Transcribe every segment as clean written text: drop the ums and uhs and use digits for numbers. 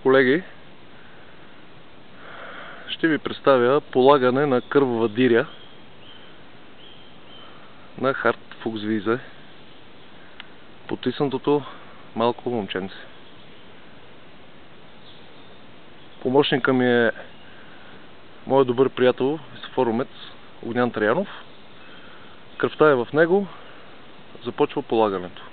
Колеги, ще ви представя полагане на кървава диря на Харт Фуксвизе, потиснатото малко момченце. Помощника ми е моят добър приятел и съфорумец Огнян Траянов. Кръвта е в него, започва полагането.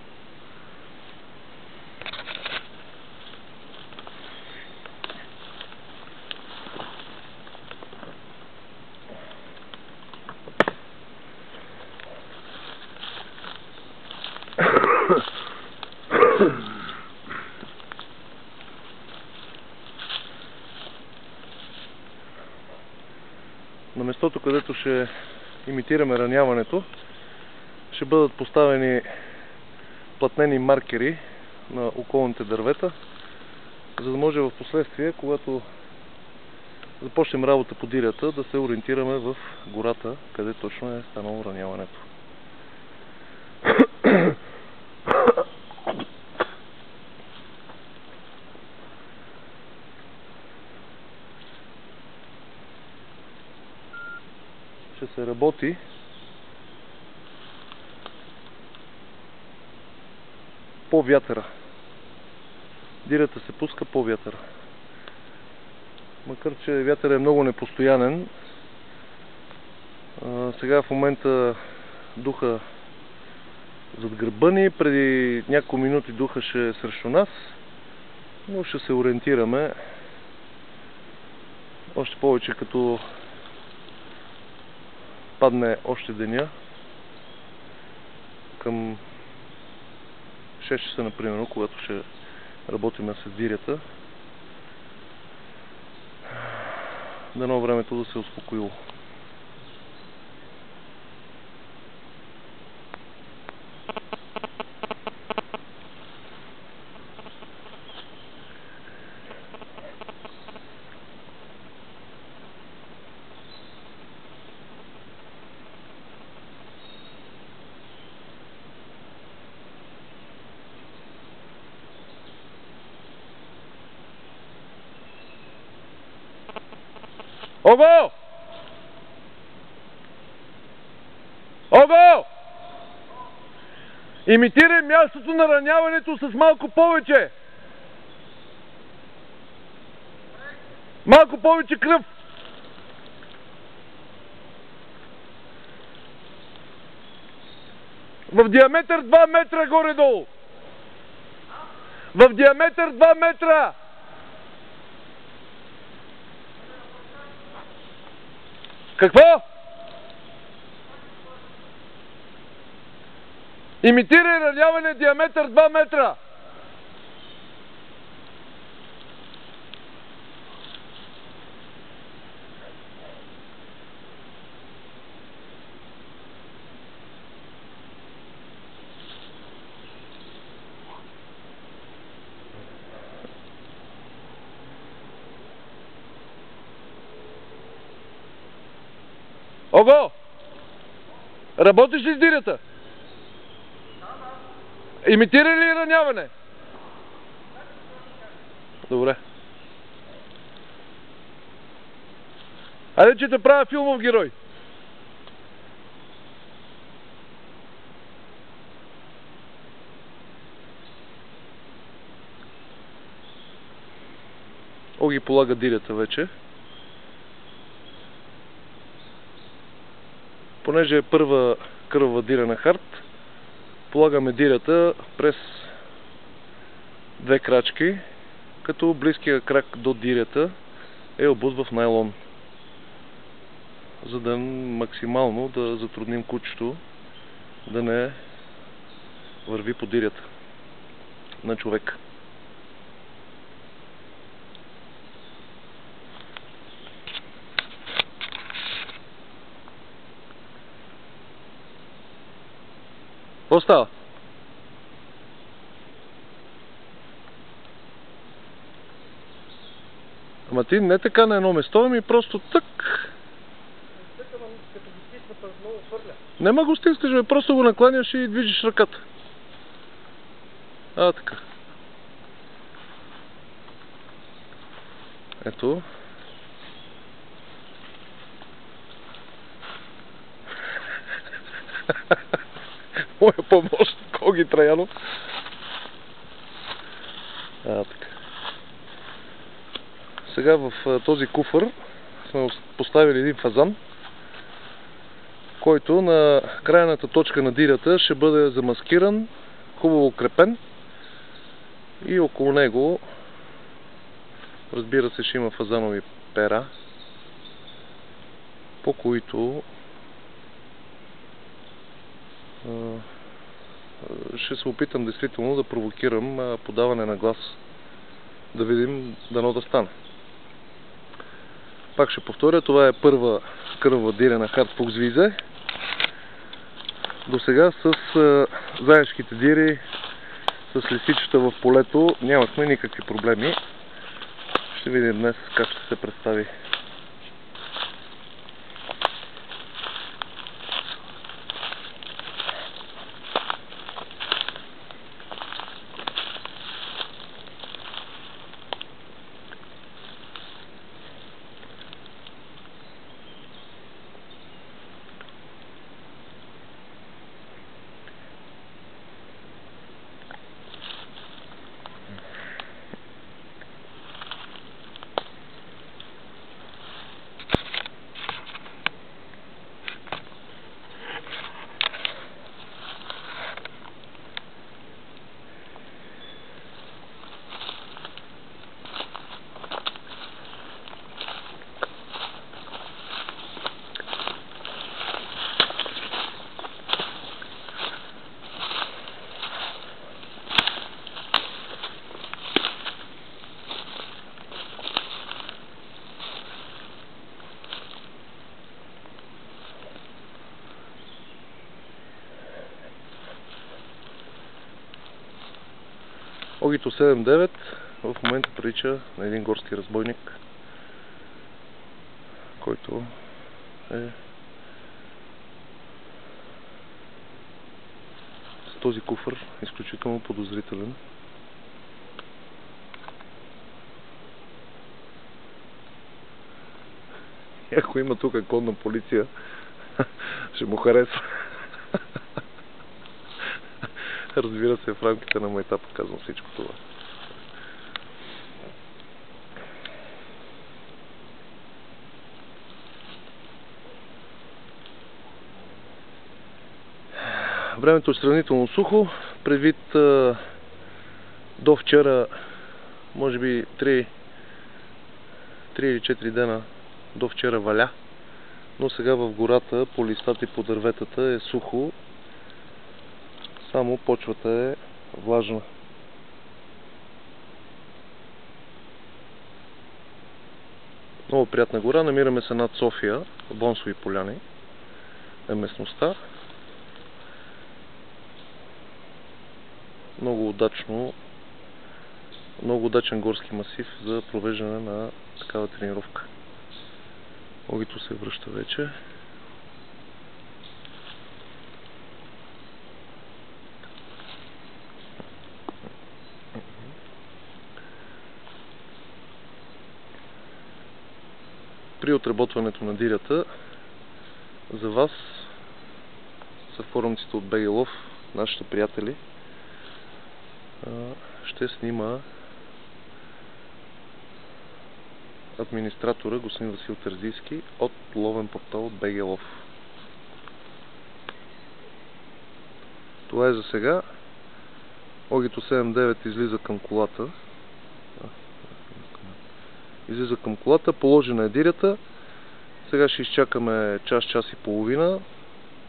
На местото, където ще имитираме раняването, ще бъдат поставени плътнени маркери на околните дървета, за да може в последствие, когато започнем работа по дирята, да се ориентираме в гората, къде точно е станало раняването. Ще се работи по вятъра. Дирята се пуска по вятъра. Макар че вятър е много непостоянен, сега в момента духа зад гърба ни, преди няколко минути духаше срещу нас, но ще се ориентираме още повече, като падне още деня към 6 часа, например, когато ще работим с дирята, дано времето да се е успокоило. Ого! Ого! Имитирай мястото на раняването с малко повече. Малко повече кръв. В диаметър 2 метра горе-долу. В диаметър 2 метра. Какво? Имитирай раняване диаметър 2 метра. Ого! Работиш ли с дирята? Имитира ли раняване? Добре. Хайде, че те правя филмов герой. Оги полага дирята вече. Понеже е първа кървава диря на Харт, полагаме дирята през две крачки, като близкия крак до дирята е обут в найлон, за да максимално да затрудним кучето да не върви по дирята на човек. Какво става? Ама ти не така на едно место, ами просто тък. Нема го стискаш, бе, просто го накланяш и движиш ръката. Така. Ето. Моя помощник Коги Траянов. Така. Сега в този куфър сме поставили един фазан, който на крайната точка на дирята ще бъде замаскиран, хубаво укрепен и около него, разбира се, ще има фазанови пера, по които ще се опитам действително да провокирам подаване на глас, да видим дано да стане. Пак ще повторя, това е първа кървава дирена Хартфуксвизе. До сега с заешките дири, с лисичета в полето нямахме никакви проблеми. Ще видим днес как ще се представи. Огито 7-9 в момента прилича на един горски разбойник, който е с този куфър изключително подозрителен. Ако има тук конна полиция, ще му хареса. Разбира се, в рамките на майтапа казвам всичко това. Времето е сравнително сухо, предвид до вчера, може би 3 или 4 дена до вчера валя, но сега в гората, по листата и по дърветата е сухо, само почвата е влажна. Много приятна гора, намираме се над София, в Бонсови поляни е местността. Много удачен горски масив за провеждане на такава тренировка. Огито се връща вече. При отработването на дирята за вас са форумците от БГ Лов, нашите приятели. Ще снима администратора господин Васил Терзийски от ловен портал от БГ Лов. Това е за сега. Огито 7-9 излиза към колата. Положена е дирята. Сега ще изчакаме час и половина,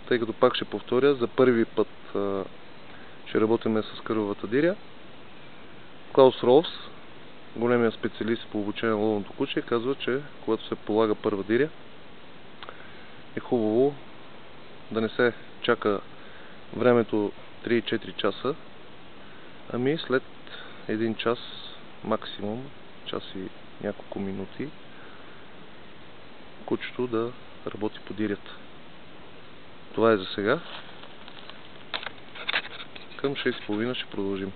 тъй като пак ще повторя, за първи път ще работим с кървавата диря. Клаус Ролфс, големия специалист по обучение на ловното куче, казва, че когато се полага първа диря, е хубаво да не се чака времето 3-4 часа, ами след 1 час, максимум час и няколко минути, кучето да работи по дирята. Това е за сега. Към 6:30 ще продължим.